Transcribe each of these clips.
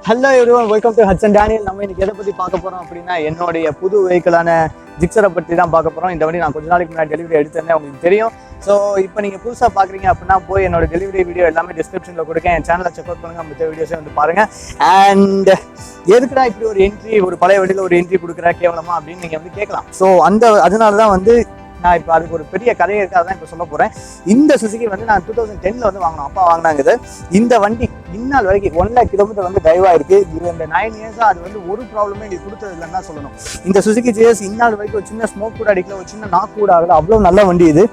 Hello everyone, welcome to Hudson Daniel. நம்ம இன்னைக்கு எதை பத்தி பார்க்க போறோம் அப்படின்னா என்னோட புது வெஹிக்கிளான gixxer பத்தி தான் பார்க்க போறோம். இந்த வண்டி நான் கொஞ்ச நாளைக்கு முன்னாடி டெலிவரி எடுத்தேன், உங்களுக்கு தெரியும். ஸோ இப்போ நீங்க புதுசா பாக்குறீங்க அப்படின்னா போய் என்னோட டெலிவரி வீடியோ எல்லாமே டிஸ்கிரிப்ஷன்ல கொடுக்கேன். என் சேனலை செக் அவுட் பண்ணுங்க, மற்ற வீடியோஸே வந்து பாருங்க. அண்ட் எதுக்குடா இப்படி ஒரு என்ட்ரி, ஒரு பழைய வண்டியில ஒரு என்ட்ரி கொடுக்குற கேவலமா அப்படின்னு நீங்க வந்து கேட்கலாம். ஸோ அதனாலதான் வந்து நான் இப்போ அதுக்கு ஒரு பெரிய கதையை இருக்காது தான் இப்போ சொல்ல போகிறேன். இந்த சுசுகி வந்து நான் 2010 வந்து வாங்கினோம், அப்பா வாங்கினாங்க இது. இந்த வண்டி இந்நாள் வரைக்கும் 1 lakh கிலோமீட்டர் வந்து டிரைவ் ஆயிருக்கு. இந்த 9 years அது வந்து ஒரு ப்ராப்ளமே எங்களுக்கு கொடுத்தது இல்லைன்னு தான் சொல்லணும். இந்த சுசுகி ஜிஎஸ் இந்நாள் வரைக்கும் ஒரு சின்ன ஸ்மோக் கூட அடிக்கல, ஒரு சின்ன நாக்கு கூட ஆகல, அவ்வளோ நல்ல வண்டி இது.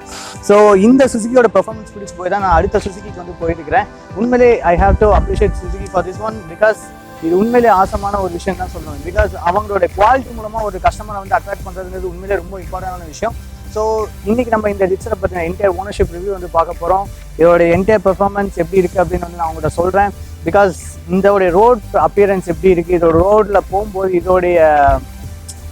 ஸோ இந்த சுசுகியோட பெர்ஃபார்மன்ஸ் பிடிச்சி போய் தான் நான் அடுத்த சுசுகிக்கு வந்து போயிருக்கிறேன். உண்மையிலே I have to appreciate Suzuki for this one, because இது உண்மையிலே ஆசமான ஒரு விஷயம் தான் சொல்லணும். பிகாஸ் அவங்களோட குவாலிட்டி மூலமாக ஒரு கஸ்டமரை வந்து அட்ராக்ட் பண்ணுறதுங்கிறது உண்மையிலே ரொம்ப இம்பார்ட்டன்டான விஷயம். ஸோ இன்னைக்கு நம்ம இந்த gixxer பற்றின என்டையர் ஓனர்ஷிப் ரிவ்யூ வந்து பார்க்க போகிறோம். இதோட என்டையர் பெர்ஃபார்மன்ஸ் எப்படி இருக்குது அப்படின்னு வந்து நான் உங்கள்கிட்ட சொல்கிறேன். பிகாஸ் இதோடைய ரோட் அப்பியரன்ஸ் எப்படி இருக்குது, இதோட ரோட்டில் போகும்போது இதோடைய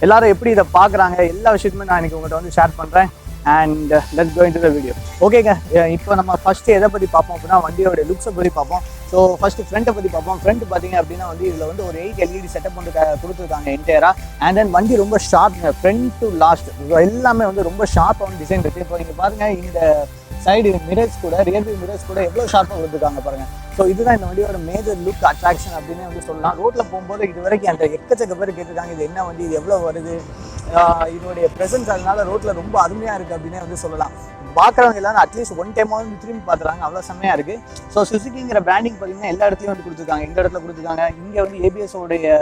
எல்லாரும் எப்படி இதை பார்க்குறாங்க, எல்லா விஷயத்துமே நான் இன்னைக்கு உங்கள்கிட்ட வந்து ஷேர் பண்ணுறேன். And let's go into the video. ஓகேங்க, இப்போ நம்ம ஃபஸ்ட்டு எதை பற்றி பார்ப்போம் அப்படின்னா வண்டியோட லுக்ஸை பற்றி பார்ப்போம். ஸோ ஃபஸ்ட்டு ஃப்ரண்ட்டை பற்றி பார்ப்போம். ஃப்ரண்ட் பார்த்தீங்க அப்படின்னா வந்து இதில் வந்து ஒரு 8 LED செட்டப் வந்து கொடுத்துருக்காங்க என்டையராக. அண்ட் தென் வண்டி ரொம்ப ஷார்ப்ங்க, ஃப்ரண்ட் டு லாஸ்ட் எல்லாமே வந்து ரொம்ப ஷார்ப்பான டிசைன் இருக்குது. இப்போ நீங்கள் பாருங்கள், இந்த சைடு மிரர்ஸ் கூட, ரியர்வியூ மிரர்ஸ் கூட எவ்வளோ ஷார்ப்பாக கொடுத்துருக்காங்க பாருங்கள். ஸோ இதுதான் இந்த வண்டியோட மேஜர் லுக் அட்ராக்ஷன் அப்படின்னு வந்து சொல்லலாம். ரோட்டில் போகும்போது இது வரைக்கும் அந்த எக்கச்சக்க பேர் கேட்டிருக்காங்க, இது என்ன வண்டி, இது எவ்வளோ வருது, இதோடைய ப்ரெசன்ஸ் அதனால ரோட்டில் ரொம்ப அருமையாக இருக்குது அப்படின்னே வந்து சொல்லலாம். பார்க்குறவங்க எல்லாரும் அட்லீஸ்ட் ஒன் டைமாக வந்து திரும்பி பார்த்துறாங்க, அவ்வளோ செம்மையாக இருக்குது. ஸோ சுசுகிங்கிற பிராண்டிங் பார்த்தீங்கன்னா எல்லா இடத்துலையும் வந்து கொடுத்துருக்காங்க. இந்த இடத்துல கொடுத்துருக்காங்க, இங்கே வந்து ஏபிஎஸோடைய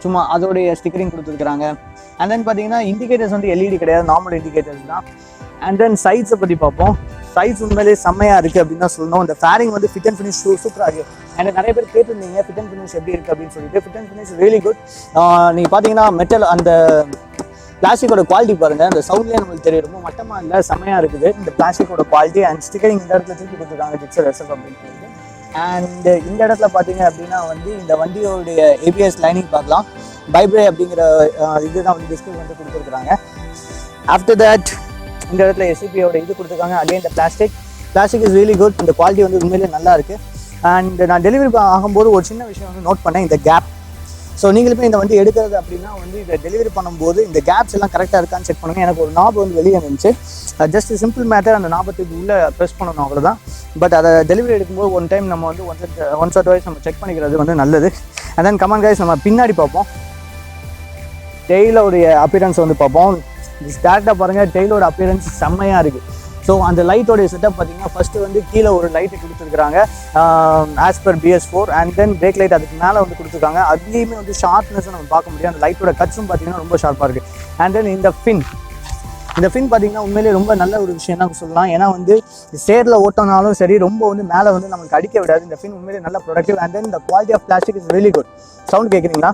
சும்மா அதோடைய ஸ்டிக்கரிங் கொடுத்துருக்காங்க. அண்ட் தென் பார்த்தீங்கன்னா இண்டிகேட்டர்ஸ் வந்து எல்இடி கிடையாது, நார்மல் இண்டிகேட்டர்ஸ் தான். அண்ட் தென் சைட்ஸை பற்றி பார்ப்போம். சைஸ் உண்மையிலே செம்மையாக இருக்குது அப்படின்னு தான் சொல்லணும். இந்த ஃபேரிங் வந்து ஃபிட் அண்ட் ஃபினிஷ் சூப்பராக இருக்குது. அண்ட் நிறைய பேர் கேட்டிருந்தீங்க ஃபிட் அண்ட் ஃபினிஷ் எப்படி இருக்குது அப்படின்னு சொல்லிட்டு. Fit and finish really good. நீங்கள் பார்த்தீங்கன்னா மெட்டல் அந்த பிளாஸ்டிக்கோட குவாலிட்டி பாருங்கள், அந்த சவுண்ட்லேயே நம்மளுக்கு தெரியும், ரொம்ப மட்டமாக இல்லை, செம்மையாக இருக்குது இந்த பிளாஸ்டிக்கோட குவாலிட்டி. அண்ட் ஸ்டிக்கரிங் இந்த இடத்துல திருப்பி கொடுத்துருக்காங்க gixxer SF அப்படின்னு சொல்லிட்டு. அண்ட் இந்த இடத்துல பார்த்தீங்க அப்படின்னா வந்து இந்த வண்டியோடைய ஏபிஎஸ் லைனிங் பார்க்கலாம், பைப்ரே அப்படிங்கிற இதுதான் வந்து டிஸ்பிளே வந்து கொடுத்துருக்குறாங்க. ஆஃப்டர் தட் இந்த இடத்துல எஸ்சிபியோட இது கொடுத்துருக்காங்க. அகைன் இந்த பிளாஸ்டிக் இஸ் ரியலி குட். இந்த குவாலிட்டி வந்து உண்மையிலே நல்லா இருக்குது. அண்ட் நான் டெலிவரி ஆகும்போது ஒரு சின்ன விஷயம் வந்து நோட் பண்ணேன், இந்த கேப். ஸோ நீங்களுமே இந்த வண்டி எடுக்கிறது அப்படின்னா வந்து இதை டெலிவரி பண்ணும்போது இந்த கேப்ஸ் எல்லாம் கரெக்டாக இருக்கான்னு செக் பண்ணுங்கள். எனக்கு ஒரு நாப் வந்து வெளியே இருந்துச்சு, ஜஸ்ட் சிம்பிள் மேட்டர், அந்த நாபத்துக்கு உள்ளே ப்ரெஸ் பண்ணணும் அவ்வளோதான். பட் அதை டெலிவரி எடுக்கும்போது ஒன் டைம் நம்ம வந்து ஒன்ஸ் ஆர் ட்வைஸ் நம்ம செக் பண்ணிக்கிறது வந்து நல்லது. அண்ட் தென் கமான் கைஸ், நம்ம பின்னாடி பார்ப்போம். டெய்லோடைய அப்பியரன்ஸ் வந்து பார்ப்போம். ஸ்டார்ட்டாக பாருங்கள், டெய்லோட அப்பியரன்ஸ் செம்மையாக இருக்குது. ஸோ அந்த லைட்டோடைய செட்டப் பார்த்தீங்கன்னா ஃபஸ்ட்டு வந்து கீழே ஒரு லைட்டு கொடுத்துருக்காங்க as per BS4. And then break light அதுக்கு மேலே வந்து கொடுத்துருக்காங்க. அதுலேயுமே வந்து ஷார்ப்னஸ் நம்ம பார்க்க முடியும். அந்த லைட்டோட கட்ஸும் பார்த்தீங்கன்னா ரொம்ப ஷார்ப்பாக இருக்குது. அண்ட் தென் இந்த ஃபின் பார்த்தீங்கன்னா உண்மையிலேயே ரொம்ப நல்ல ஒரு விஷயம் தான் சொல்லலாம். ஏன்னா வந்து சேரில் ஓட்டினாலும் சரி, ரொம்ப வந்து மேலே வந்து நமக்கு அடிக்க விடாது. இந்த ஃபின் உண்மையிலேயே நல்ல ப்ரொடக்டிவ். அண்ட் தென் இந்த quality of plastic is really good. Sound கேட்குறீங்களா?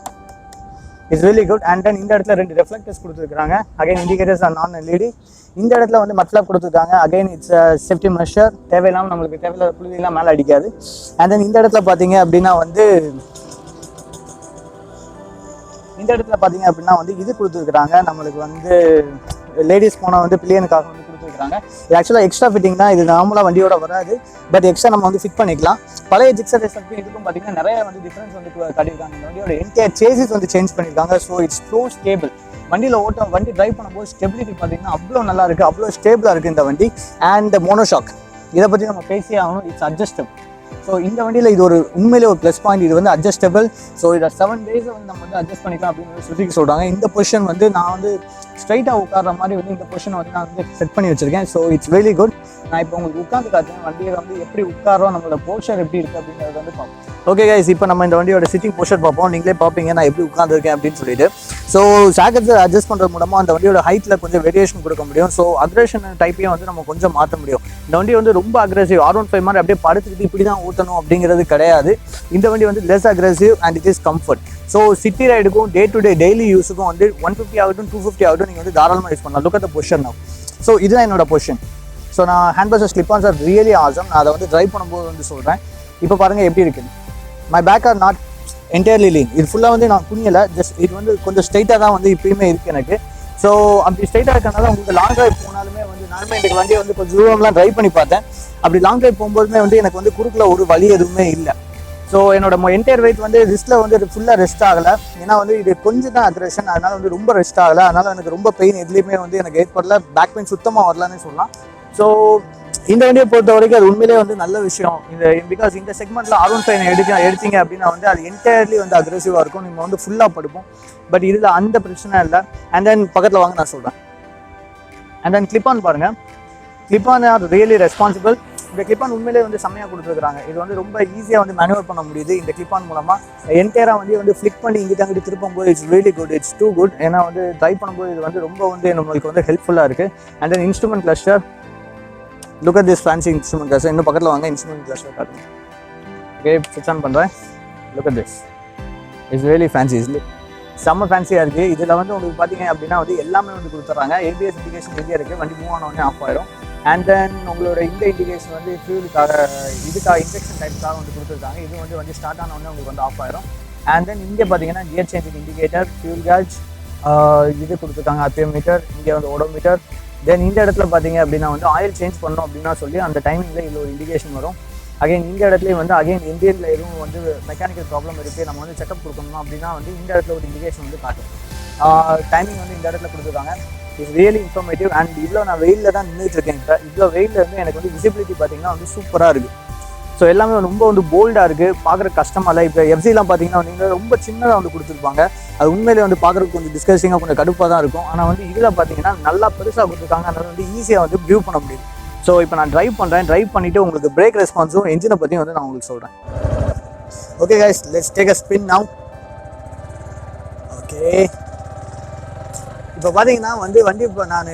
It's really good. And then இந்த இடத்துல 2 ரெஃப்ளெக்டர்ஸ் கொடுத்துருக்காங்க. Again indicators are non LED. இந்த இடத்துல வந்து மட்லாப் கொடுத்துருக்காங்க. அகைன் இட்ஸ் சேஃப்டி மெஷர், தேவையில்லாமல் நம்மளுக்கு தேவையில்லாத புழுதியெல்லாம் மேலே அடிக்காது. அண்ட் தென் இந்த இடத்துல பார்த்தீங்க அப்படின்னா வந்து இது கொடுத்துருக்குறாங்க, நம்மளுக்கு வந்து லேடிஸ் போனால் வந்து பிள்ளையனுக்காக வந்து கொடுத்துருக்காங்க. இது ஆக்சுவலாக எக்ஸ்ட்ரா ஃபிட்டிங் தான், இது நார்மலாக வண்டியோட வராது, பட் எக்ஸ்ட்ரா நம்ம வந்து ஃபிட் பண்ணிக்கலாம். பழைய gixxer SFக்கும் இதுக்கும் பார்த்தீங்கன்னா நிறைய வந்து டிஃப்ரென்ஸ் வந்து காட்டியிருக்காங்க. இந்த வண்டியோட என்டையர் சேசிஸ் வந்து சேஞ்ச் பண்ணியிருக்காங்க. So it's bro stable. வண்டி டிரைவ் பண்ணும்போது ஸ்டெபிலிட்டி பார்த்தீங்கன்னா அவ்வளோ நல்லா இருக்குது, அவ்வளோ ஸ்டேபிளாக இருக்குது இந்த வண்டி. அண்ட் மோனோஷாக் இதை பற்றி நம்ம பேசியே ஆகணும். It's adjustable. ஸோ இந்த வண்டியில் இது ஒரு உண்மையிலே ஒரு ப்ளஸ் பாயிண்ட், இது வந்து அட்ஜஸ்டபிள். ஸோ இதை 7 days வந்து நம்ம வந்து அட்ஜஸ்ட் பண்ணிக்கலாம் அப்படின்னு சுசுகி சொல்கிறாங்க. இந்த பொசிஷன் வந்து நான் வந்து ஸ்ட்ரைட்டாக உட்கார்ற மாதிரி வந்து இந்த பொசிஷனை வந்து நான் வந்து செட் பண்ணி வச்சுருக்கேன். So it's really good. நான் இப்போ உங்களுக்கு உட்காந்து காட்டுறேன், வண்டியில் வந்து எப்படி உட்காரோம், நம்மளோட போஸ்டர் எப்படி இருக்குது அப்படிங்கிறத வந்து பார்ப்போம். ஓகே கைஸ், இப்போ நம்ம இந்த வண்டியோட சிட்டிங் போஸ்டர் பார்ப்போம். நீங்களே பார்ப்பீங்க நான் எப்படி உட்காந்துருக்கேன் அப்படின்னு சொல்லிட்டு. ஸோ சாக்கெட்ஸை அட்ஜஸ்ட் பண்ணுறது மூலமாக அந்த வண்டியோட ஹைட்டில் கொஞ்சம் வேரியேஷன் கொடுக்க முடியும். ஸோ அக்ரெஷன் டைப்பையும் வந்து நம்ம கொஞ்சம் மாற்ற முடியும். இந்த வண்டி வந்து ரொம்ப அக்ரெசிவ், R15 மாதிரி அப்படியே படுத்துக்கிட்டு இப்படி தான் ஊற்றணும் அப்படிங்கிறது கிடையாது. இந்த வண்டி வந்து less aggressive and it is comfort. So city ரைடுக்கும் டே டு டே டெய்லி யூஸுக்கும் வந்து 150 ஆகட்டும் 250 ஆகட்டும் நீங்கள் வந்து தாராளமாக யூஸ் பண்ணலாம். Look at the position now. So இதுதான் என்னோட பொசிஷன். ஸோ நான் hand buzzer slipons are really awesome. நான் அதை வந்து ட்ரைவ் பண்ணும்போது வந்து சொல்கிறேன். இப்போ பாருங்கள் எப்படி இருக்குது. My back are not entirely lean. இது ஃபுல்லாக வந்து நான் குனியலை, ஜஸ்ட் இது வந்து கொஞ்சம் ஸ்ட்ரைட்டாக தான் வந்து இப்பயுமே இருக்குது எனக்கு. ஸோ அப்படி ஸ்ட்ரைட்டாக இருக்கனால உங்களுக்கு லாங் ட்ரைவ் போனாலுமே வந்து நானுமே எனக்கு வண்டியை வந்து கொஞ்சம் தூரம்லாம் ட்ரைவ் பண்ணி பார்த்தேன். அப்படி லாங் ட்ரைவ் போகும்போதுமே வந்து எனக்கு வந்து குறுக்கில் ஒரு வழி எதுவுமே இல்லை. ஸோ என்னோட என்டையர் வெயிட் வந்து ரிஸ்ட்டில் வந்து ஃபுல்லாக ரெஸ்ட் ஆகலை. ஏன்னா வந்து இது கொஞ்சம் தான் அக்ரெஷன், அதனால வந்து ரொம்ப ரெஸ்ட் ஆகலை. அதனால எனக்கு ரொம்ப பெயின் எதுலேயுமே வந்து எனக்கு ஏற்படல. பேக் பெயின் சுத்தமாக வரலான்னு சொல்லலாம். ஸோ இந்த வண்டியை பொறுத்த வரைக்கும் அது உண்மையிலே வந்து நல்ல விஷயம். பிகாஸ் இந்த செக்மெண்ட்டில் R15 எடுத்தீங்க அப்படின்னா வந்து அது என்டையர்லி வந்து அக்ரெசிவாக இருக்கும். நீங்கள் வந்து ஃபுல்லாக படுப்போம். பட் இதில் அந்த பிரச்சனை இல்லை. அண்ட் தென் பக்கத்தில் வாங்க நான் சொல்கிறேன். அண்ட் தென் கிளிப்பான் பாருங்கள். கிளிப்பான் ஆர் ரியலி ரெஸ்பான்சிபிள். இந்த கிளிப்பான் உண்மையிலே வந்து செம்மையாக கொடுத்துருக்காங்க. இது வந்து ரொம்ப ஈஸியாக வந்து மேனுவர் பண்ண முடியுது இந்த கிளிப்பான் மூலமாக. என்டையராக வந்து ஃப்ளிக் பண்ணி இங்கிட்ட அங்கிட்டு திருப்பும் போது it's really good, it's too good. ஏன்னா வந்து ட்ரைவ் பண்ணும்போது இது வந்து ரொம்ப வந்து நம்மளுக்கு வந்து ஹெல்ப்ஃபுல்லாக இருக்குது. And then instrument cluster, look at this fancy instrument cluster. இன்னும் பக்கத்தில் வாங்க, இன்ஸ்ட்ருமெண்ட் கிளஸ்டர் காட்டுங்க. ஓகே, ஸ்விட்ச் ஆன் பண்ணுறேன். Look at this, it's really fancy, செம்ம ஃபேன்சியாக இருக்குது. இதில் வந்து உங்களுக்கு பார்த்தீங்க அப்படின்னா வந்து எல்லாமே வந்து கொடுத்துட்றாங்க. ABS இண்டிகேஷன் ரெடியாக இருக்குது. வண்டி மூவ் ஆனோடனே ஆஃப் ஆயிடும். அண்ட் தென் உங்களோட இந்த இண்டிகேஷன் வந்து ஃபியூலுக்காக இன்ஜெக்ஷன் டைப்புக்காக வந்து கொடுத்துருக்காங்க. இது வந்து வண்டி ஸ்டார்ட் ஆனோடனே உங்களுக்கு வந்து ஆஃப் ஆயிடும். அண்ட் தென் இங்கே பார்த்தீங்கன்னா gear changing indicator, fuel gauge, இது கொடுத்துருக்காங்க, RPM மீட்டர், இங்கே வந்து ஓடோமீட்டர். தென் இந்த இடத்துல பார்த்தீங்க அப்படின்னா வந்து ஆயில் சேஞ்ச் பண்ணோம் அப்படின்னா சொல்லி அந்த டைமிங்கில் இதில் ஒரு இண்டிகேஷன் வரும். அகைன் இந்த இடத்துலையும் வந்து இந்தியனில் எதுவும் வந்து மெக்கானிக்கல் ப்ராப்ளம் இருக்குது, நம்ம வந்து செக்அப் கொடுக்கணும் அப்படின்னா வந்து இந்த இடத்துல ஒரு இண்டிகேஷன் வந்து காட்டும். டைமிங் வந்து இந்த இடத்துல கொடுத்துருக்காங்க. It's really informative. அண்ட் இவ்வளோ நான் வெயிலில் தான் நின்றுட்டு இருக்கேன். இப்போ இவ்வளோ வெயிலில் வந்து எனக்கு வந்து விசிபிலிட்டி பார்த்தீங்கன்னா வந்து சூப்பராக இருக்குது. ஸோ எல்லாமே ரொம்ப வந்து போல்டாக இருக்குது, பார்க்குறக்கு கஷ்டமாக இல்லை. இப்போ எஃப்சிலாம் பார்த்தீங்கன்னா வந்து ரொம்ப சின்னதாக வந்து கொடுத்துருப்பாங்க. அது உண்மையிலே வந்து பார்க்குறதுக்கு கொஞ்சம் டிஸ்கஸிங்காக கொஞ்சம் கடுப்பாக தான் இருக்கும். ஆனால் வந்து இதில் பார்த்தீங்கன்னா நல்லா பெருசாக கொடுத்துருக்காங்க. அதனால் வந்து ஈஸியாக வந்து வியூ பண்ண முடியுது. ஸோ இப்போ நான் ட்ரைவ் பண்ணுறேன். ட்ரைவ் பண்ணிவிட்டு உங்களுக்கு பிரேக் ரெஸ்பான்ஸும் என்ஜினை பற்றியும் வந்து நான் உங்களுக்கு சொல்கிறேன். Okay guys, let's take a spin now. Okay, இப்போ பார்த்தீங்கன்னா வந்து வண்டி இப்போ நான்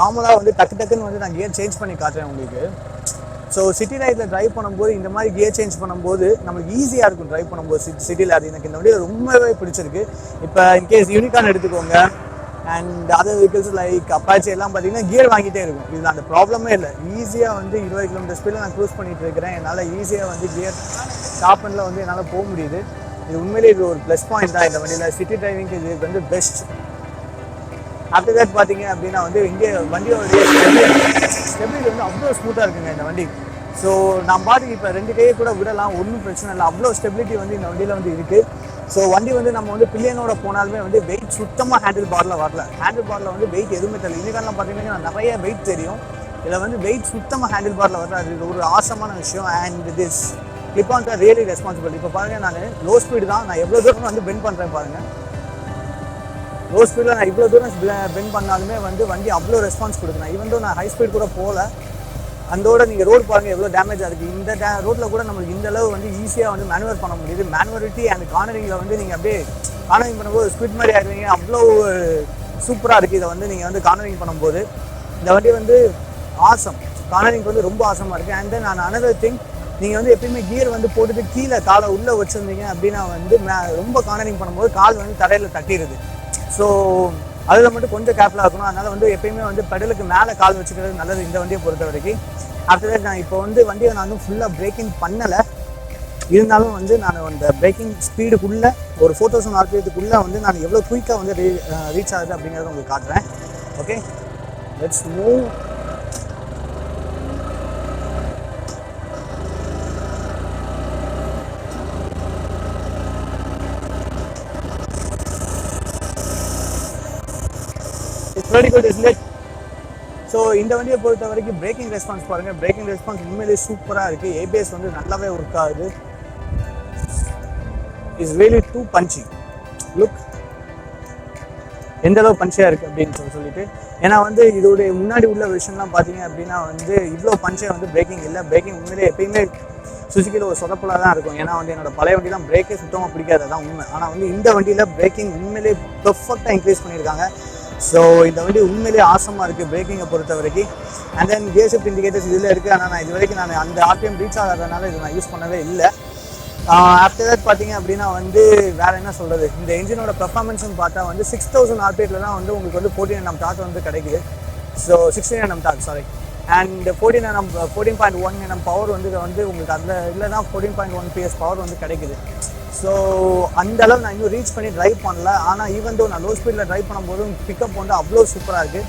நார்மலாக வந்து டக்குன்னு வந்து நான் கியர் சேஞ்ச் பண்ணி காட்டுறேன் உங்களுக்கு. ஸோ சிட்டி ரைடில் ட்ரைவ் பண்ணும்போது இந்த மாதிரி கியர் சேஞ்ச் பண்ணும்போது நம்மளுக்கு ஈஸியாக இருக்கும் ட்ரைவ் பண்ணும்போது சிட்டியில். அது எனக்கு இந்த வண்டியில் ரொம்பவே பிடிச்சிருக்கு. இப்போ இன்கேஸ் யூனிகார்ன் எடுத்துக்கோங்க and other vehicles like Apache எல்லாம் பார்த்தீங்கன்னா கியர் வாங்கிட்டே இருக்கும். இதில் அந்த ப்ராப்ளமே இல்லை. ஈஸியாக வந்து 20 கிலோமீட்டர் ஸ்பீடில் நான் க்ரூஸ் பண்ணிட்டு இருக்கிறேன். என்னால் ஈஸியாக வந்து கியர் டாப் அண்டில் வந்து என்னால் போக முடியுது. இது உண்மையிலே இது ஒரு ப்ளஸ் பாயிண்ட் தான் இந்த வண்டியில். சிட்டி டிரைவிங்க்கு இது வந்து பெஸ்ட். ஆஃப்டர் தட் பார்த்தீங்க அப்படின்னா வந்து இங்கே வண்டியோடைய ஸ்டெபிலிட்டி வந்து அவ்வளோ ஸ்மூத்தாக இருக்குங்க இந்த வண்டி. ஸோ நான் பாட்டுக்கு இப்போ 2 கையை கூட விடலாம், ஒன்றும் பிரச்சனை இல்லை. அவ்வளோ ஸ்டெபிலிட்டி வந்து இந்த வண்டியில் வந்து இருக்குது. ஸோ வண்டி வந்து நம்ம வந்து பில்லியனோட போனாலுமே வந்து வெயிட் சுத்தமாக ஹேண்டில் பாரில் வரல. ஹேண்டில் பாரில் வந்து வெயிட் எதுவுமே தெரியல. இன்னைக்கான பார்த்தீங்கன்னா நிறைய வெயிட் தெரியும். இதில் வந்து வெயிட் சுத்தமாக ஹேண்டில் பாரில் வரல. அது ஒரு ஆசமான விஷயம். அண்ட் திஸ் கிளிப்பான் தான் ரியலி ரெஸ்பான்சிபிள். இப்போ பாருங்கள், நான் லோ ஸ்பீடு தான், நான் எவ்வளோ தூரம் வந்து பெண்ட் பண்ணுறேன் பாருங்கள். லோ ஸ்பீடில் நான் இவ்வளோ தூரம் பெண்ட் பண்ணாலுமே வந்து வண்டி அவ்வளோ ரெஸ்பான்ஸ் கொடுக்குறேன். ஈவன் தோ நான் ஹை ஸ்பீட் கூட போகல. அதோட நீங்கள் ரோடு பாருங்கள் எவ்வளோ டேமேஜாக இருக்குது. இந்த ரோட்டில் கூட நம்மளுக்கு இந்த அளவு வந்து ஈஸியாக வந்து மேனுவர் பண்ண முடியுது. மேனுவரிட்டி அண்ட் கார்னரிங்கில் வந்து நீங்கள் அப்படியே கார்னரிங் பண்ணும்போது ஸ்பீட் மாதிரி ஆகிடுவீங்க. அவ்வளோ சூப்பராக இருக்குது. இதை வந்து நீங்கள் வந்து கார்னரிங் பண்ணும்போது இந்த வண்டி வந்து ஆசம். கார்னரிங் வந்து ரொம்ப ஆசமாக இருக்குது. அண்ட் தென் அனதர் திங், நீங்கள் வந்து எப்பயுமே கியர் வந்து போட்டுட்டு கீழே காலை உள்ளே வச்சுருந்தீங்க அப்படின்னா வந்து ரொம்ப கார்னரிங் பண்ணும்போது கால் வந்து தரையில் தட்டிடுது. ஸோ அதில் மட்டும் கொஞ்சம் கேர்ஃபுல்லாக இருக்கணும். அதனால் வந்து எப்பயுமே வந்து பெடலுக்கு மேலே கால் வச்சுக்கிறது நல்லது இந்த வண்டியை பொறுத்த வரைக்கும். ஆஃப்டர் தட் நான் இப்போ வந்து வண்டியை நான் வந்து ஃபுல்லாக பிரேக்கிங் பண்ணலை. இருந்தாலும் வந்து நான் அந்த பிரேக்கிங் ஸ்பீடுக்குள்ளே ஒரு 4000 RPMக்குள்ளே வந்து நான் எவ்வளோ குயிக்காக வந்து ரீச் ஆகுது அப்படிங்கிறத உங்களுக்கு காட்டுறேன். Okay, let's move. Pretty good, isn't it? So இந்த வண்டியை பொறுத்த வரைக்கும் பிரேக்கிங் ரெஸ்பான்ஸ் பாருங்கள். பிரேக்கிங் ரெஸ்பான்ஸ் உண்மையிலேயே சூப்பராக இருக்குது. ABS வந்து நல்லாவே ஒர்க் ஆகுது. Is really too punchy. Look எந்த அளவு பஞ்சியாக இருக்குது அப்படின்னு சொல்லிட்டு. ஏன்னா வந்து இதோடைய முன்னாடி உள்ள விஷயம்லாம் பார்த்தீங்க அப்படின்னா வந்து இவ்வளோ பஞ்சே வந்து பிரேக்கிங் இல்லை. பிரேக்கிங் உண்மையிலே எப்பயுமே சுசுக்கியில் ஒரு சொதப்பலாக தான் இருக்கும். ஏன்னா வந்து என்னோட பழைய வண்டிலாம் பிரேக்கே சுத்தமாக பிடிக்காது, தான் உண்மை. ஆனால் வந்து இந்த வண்டியில் பிரேக்கிங் உண்மையிலே பெர்ஃபெக்டாக இன்க்ரீஸ் பண்ணியிருக்காங்க. ஸோ இந்த வண்டி உண்மையிலேயே ஆசமாக இருக்குது பிரேக்கிங்கை பொறுத்த வரைக்கும். And then gear shift indicators இதில் இருக்குது. ஆனால் நான் இது வரைக்கும் நான் அந்த RPM ரீச் ஆகாதனால இது நான் யூஸ் பண்ணவே இல்லை. ஆஃப்டர் தட் பார்த்தீங்க அப்படின்னா வந்து வேறு என்ன சொல்கிறது, இந்த என்ஜினோட பெர்ஃபார்மன்ஸ்னு பார்த்தா வந்து 6000 RPMல தான் வந்து உங்களுக்கு வந்து 14 Nm டார்க் வந்து கிடைக்குது. So 16 Nm torque, sorry. And 14.1 Nm power வந்து உங்களுக்கு அதில் இல்லை தான் 14.1 PS பவர் வந்து கிடைக்குது. ஸோ அந்த அளவு நான் இன்னும் ரீச் பண்ணி ட்ரைவ் பண்ணல. ஆனால் ஈவன் தோ நான் லோ ஸ்பீடில் ட்ரைவ் பண்ணும்போதும் பிக்கப் வந்து அவ்வளோ சூப்பராக இருக்குது.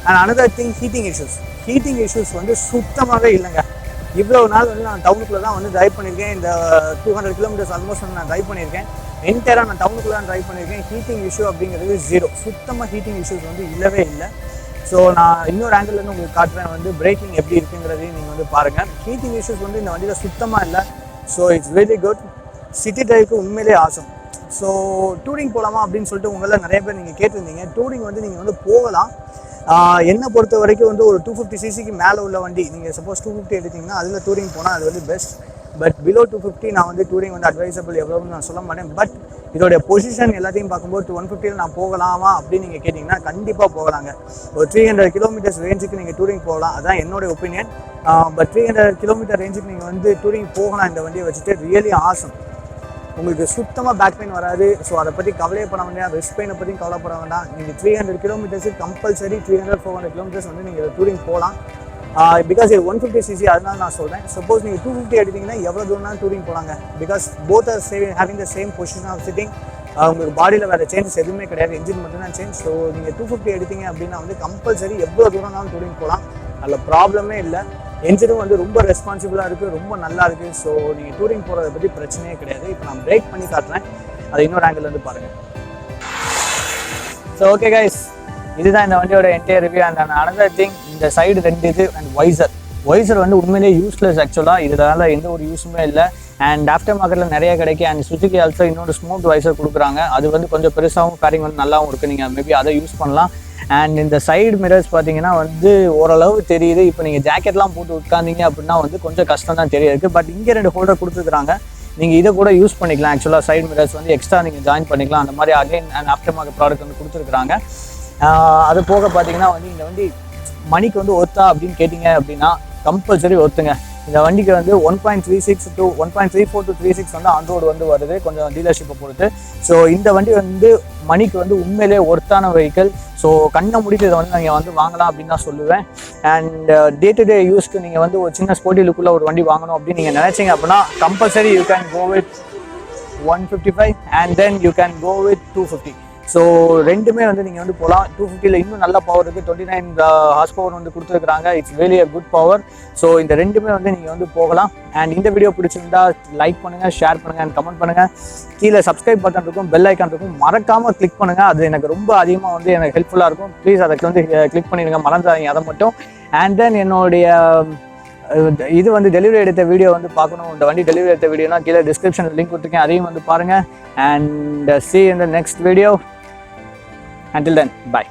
And another thing, heating issues வந்து சுத்தமாகவே இல்லைங்க. இவ்வளோ நாள் வந்து நான் டவுனுக்குள்ளே தான் வந்து ட்ரைவ் பண்ணியிருக்கேன். இந்த 200 கிலோமீட்டர்ஸ் ஆல்மோஸ்ட் வந்து நான் ட்ரைவ் பண்ணியிருக்கேன். என்டையராக நான் டவுனுக்குள்ளே தான் ட்ரைவ் பண்ணியிருக்கேன். ஹீட்டிங் இஷ்யூ அப்படிங்கிறது 0, சுத்தமாக ஹீட்டிங் இஷ்யூஸ் வந்து இல்லவே இல்லை. ஸோ நான் இன்னொரு ஆங்கிள்லேருந்து உங்களுக்கு காட்டுறேன் வந்து பிரேக்கிங் எப்படி இருக்குங்கிறதையும் நீங்கள் வந்து பாருங்கள். ஹீட்டிங் இஷ்யூஸ் வந்து இந்த வண்டியில் சுத்தமாக இல்லை. So it's very good. City டிரைவுக்கு உண்மையிலே ஆசம். ஸோ டூரிங் போகலாமா அப்படின்னு சொல்லிட்டு உங்களில் நிறைய பேர் நீங்கள் கேட்டிருந்தீங்க. டூரிங் வந்து நீங்கள் வந்து போகலாம். என்னை பொறுத்த வரைக்கும் வந்து ஒரு 250cc மேலே உள்ள வண்டி நீங்கள் சப்போஸ் 250 எடுத்திங்கன்னா அதில் டூரிங் போனால் அது வந்து பெஸ்ட். பட் பிலோ 250 நான் வந்து டூரிங் வந்து அட்வைசபிள் எவ்வளோன்னு நான் சொல்ல மாட்டேன். பட் இதோடைய பொசிஷன் எல்லாத்தையும் பார்க்கும்போது 150 நான் போகலாமா அப்படின்னு நீங்கள் கேட்டிங்கன்னா கண்டிப்பாக போகலாங்க. ஒரு 300 கிலோமீட்டர்ஸ் ரேஞ்சுக்கு நீங்கள் டூரிங் போகலாம், அதுதான் என்னோட ஒப்பீனியன். பட் 300 கிலோமீட்டர் ரேஞ்சுக்கு நீங்கள் வந்து டூரிங் போகலாம் இந்த வண்டியை வச்சுட்டு. Really awesome. உங்களுக்கு சுத்தமாக பேக் பெயின் வராது. ஸோ அதை பற்றி கவலையே பண்ண வேண்டாம். ரிஸ்க் பெயினை பற்றியும் கவலைப்பட வேண்டாம். நீங்கள் 300 கிலோமீட்டர்ஸுக்கு கம்பல்சரி 300-400 கிலோமீட்டர்ஸ் வந்து நீங்கள் டூரிங் போகலாம். பிகாஸ் இது 150cc, அதனால நான் சொல்கிறேன். சப்போஸ் நீங்கள் 250 எடுத்திங்கன்னா எவ்வளோ தூரம்னா டூரிங் போகலாங்க. Because both are having the same position of sitting. உங்களுக்கு பாடியில் வேறு சேஞ்சஸ் எதுவுமே கிடையாது, என்ஜின் மட்டும் தான் சேஞ்ச். ஸோ நீங்கள் 250 எடுத்தீங்க அப்படின்னா வந்து கம்பல்சரி எவ்வளோ தூரம்னாலும் டூரிங் போகலாம். அதில் ப்ராப்ளமே இல்லை. என்ஜினும் வந்து ரொம்ப ரெஸ்பான்சிபிளாக இருக்குது, ரொம்ப நல்லா இருக்குது. ஸோ நீங்கள் டூரிங் போகிறத பற்றி பிரச்சனையே கிடையாது. இப்போ நான் பிரேக் பண்ணி காட்டுறேன், அதை இன்னொரு ஆங்கிள் வந்து பாருங்கள். ஸோ ஓகே கைஸ், இதுதான் இந்த வண்டியோட entire review. And another thing, இந்த சைடு 2 இது அண்ட் வைசர் வந்து உண்மையிலேயே யூஸ்லெஸ் ஆக்சுவலாக. இதனால எந்த ஒரு யூஸுமே இல்லை. அண்ட் ஆஃப்டர் மார்க்கெட்டில் நிறைய கிடைக்கும். அண்ட் சுசுகி ஆல்சோ இன்னொரு ஸ்மூத் வைசர் கொடுக்குறாங்க. அது வந்து கொஞ்சம் பெருசாகவும் ஃபேரிங் வந்து நல்லாவும் இருக்குது. நீங்கள் மேபி அதை யூஸ் பண்ணலாம். அண்ட் இந்த சைடு மிரர்ஸ் பார்த்தீங்கன்னா வந்து ஓரளவு தெரியுது. இப்போ நீங்கள் ஜாக்கெட்லாம் போட்டு உட்காந்தீங்க அப்படின்னா வந்து கொஞ்சம் கஷ்டம் தான் தெரியுது. பட் இங்கே 2 ஹோல்டர் கொடுத்துருக்காங்க. நீங்கள் இதை கூட யூஸ் பண்ணிக்கலாம். ஆக்சுவலாக சைடு மிரர்ஸ் வந்து எக்ஸ்ட்ரா நீங்கள் ஜாயின் பண்ணிக்கலாம். அந்த மாதிரி again and after market product வந்து கொடுத்துருக்குறாங்க. அது போக பார்த்தீங்கன்னா வந்து இந்த வண்டி மணிக்கு வந்து ஒர்த்தா அப்படின்னு கேட்டிங்க அப்படின்னா கம்பல்சரி ஒர்த்துங்க. இந்த வண்டிக்கு வந்து 1.36 to 1.34 to 36 வந்து ஆன் ரோடு வந்து வருது, கொஞ்சம் டீலர்ஷிப்பை பொறுத்து. ஸோ இந்த வண்டி வந்து மணிக்கு வந்து உண்மையிலே ஒர்த்தான வெஹிக்கிள். ஸோ கண்ணை முடித்து இதை வந்து நீங்கள் வந்து வாங்கலாம் அப்படின்னு தான் சொல்லுவேன். அண்ட் டே டு டே யூஸ்க்கு நீங்கள் வந்து ஒரு சின்ன ஸ்போர்ட்டி லுக்குள்ள ஒரு வண்டி வாங்கணும் அப்படின்னு நீங்கள் நினைச்சிங்க அப்படின்னா compulsory you can go with 155 and then you can go with 250. So ரெண்டுமே வந்து நீங்கள் வந்து போகலாம். 250ல் இன்னும் நல்ல பவர் இருக்குது, 29 ஹார்ஸ் பவர் வந்து கொடுத்துருக்குறாங்க. It's very a good power. So இந்த ரெண்டுமே வந்து நீங்கள் வந்து போகலாம். அண்ட் இந்த வீடியோ பிடிச்சிருந்தா லைக் பண்ணுங்கள், ஷேர் பண்ணுங்கள் அண்ட் கமெண்ட் பண்ணுங்கள். கீழே சப்ஸ்கிரைப் பட்டன் இருக்கும், பெல் ஐக்கான் இருக்கும், மறக்காமல் கிளிக் பண்ணுங்கள். அது எனக்கு ரொம்ப அதிகமாக வந்து எனக்கு ஹெல்ப்ஃபுல்லாக இருக்கும். ப்ளீஸ் அதை வந்து கிளிக் பண்ணிடுங்க, மறந்துடாதீங்க அதை மட்டும். அண்ட் தென் என்னுடைய இது வந்து டெலிவரி எடுத்த வீடியோ வந்து பார்க்கணும். இந்த வண்டி டெலிவரி எடுத்த வீடியோனா கீழே டிஸ்கிரிப்ஷனில் லிங்க் கொடுத்துருக்கேன், அதையும் வந்து பாருங்கள். And see you in the next video. Until then, bye.